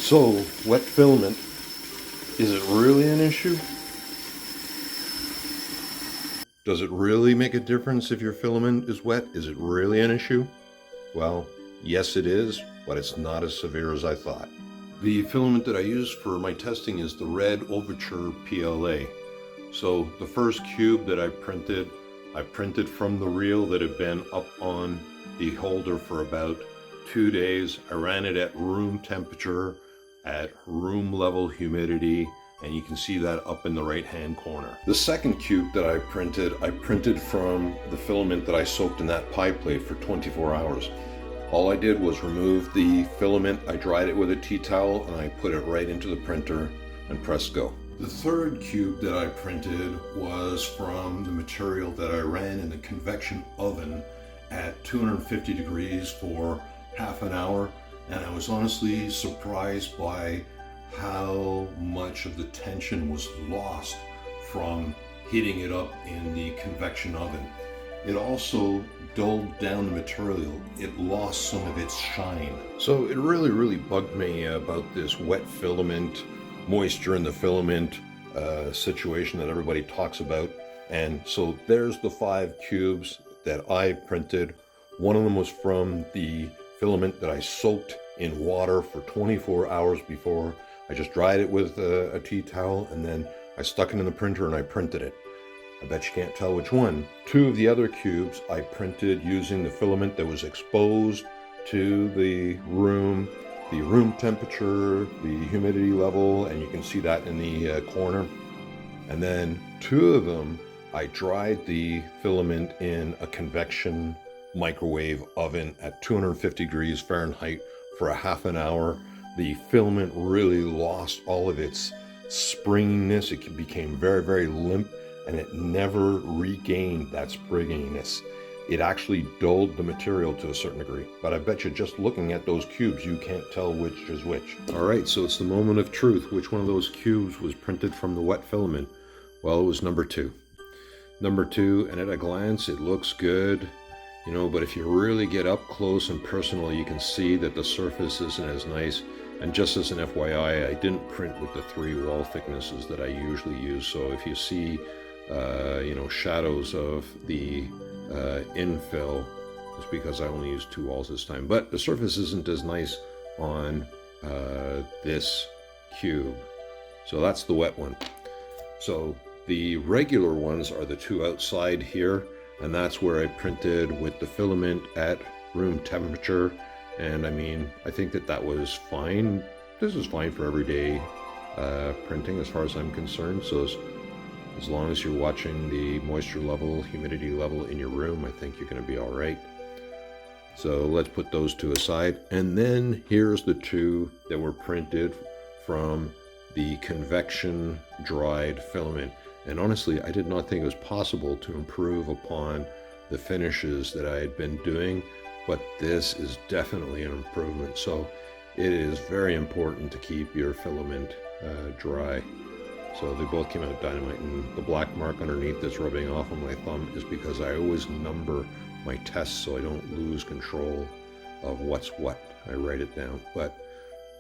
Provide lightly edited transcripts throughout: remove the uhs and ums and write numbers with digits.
So, wet filament, is it really an issue? Does it really make a difference if your filament is wet? Is it really an issue? Well, yes it is, but it's not as severe as I thought. The filament that I use for my testing is the red Overture PLA. So the first cube that I printed from the reel that had been up on the holder for about 2 days. I ran it at room temperature, at room level humidity, and you can see that up in the right hand corner. The second cube that I printed from the filament that I soaked in that pie plate for 24 hours. All I did was remove the filament, I dried it with a tea towel, and I put it right into the printer and press go. The third cube that I printed was from the material that I ran in the convection oven at 250 degrees for half an hour, and I was honestly surprised by how much of the tension was lost from heating it up in the convection oven. It also dulled down the material. It lost some of its shine. So it really bugged me about this wet filament, moisture in the filament situation that everybody talks about. And so there's the 5 cubes that I printed. One of them was from the filament that I soaked in water for 24 hours before. I just dried it with a tea towel, and then I stuck it in the printer and I printed it. I bet you can't tell which one. 2 of the other cubes I printed using the filament that was exposed to the room temperature, the humidity level, and you can see that in the corner. And then 2 of them, I dried the filament in a convection microwave oven at 250 degrees Fahrenheit for a half an hour. The filament really lost all of its springiness. It became very limp, and it never regained that springiness. It actually dulled the material to a certain degree, but I bet you just looking at those cubes you can't tell which is which. Alright, so it's the moment of truth. Which one of those cubes was printed from the wet filament? Well, it was number 2. Number 2, and at a glance it looks good, you know, but if you really get up close and personal, you can see that the surface isn't as nice. And just as an FYI, I didn't print with the 3 wall thicknesses that I usually use. So if you see, you know, shadows of the infill, it's because I only used 2 walls this time. But the surface isn't as nice on this cube. So that's the wet one. So the regular ones are the 2 outside here, and that's where I printed with the filament at room temperature. And I mean, I think that was fine. This is fine for everyday printing as far as I'm concerned. So as long as you're watching the moisture level, humidity level in your room, I think you're going to be all right. So let's put those 2 aside. And then here's the 2 that were printed from the convection dried filament. And honestly, I did not think it was possible to improve upon the finishes that I had been doing, but this is definitely an improvement. So it is very important to keep your filament dry. So they both came out dynamite, and the black mark underneath that's rubbing off on my thumb is because I always number my tests so I don't lose control of what's what. I write it down. But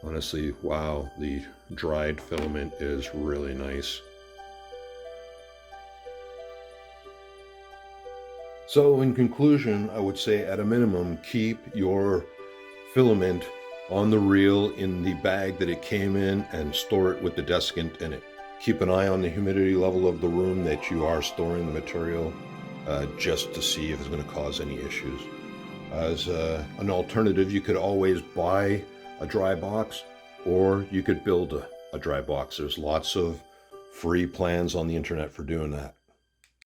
honestly, wow, the dried filament is really nice. So in conclusion, I would say at a minimum, keep your filament on the reel in the bag that it came in and store it with the desiccant in it. Keep an eye on the humidity level of the room that you are storing the material just to see if it's going to cause any issues. As an alternative, you could always buy a dry box, or you could build a dry box. There's lots of free plans on the internet for doing that.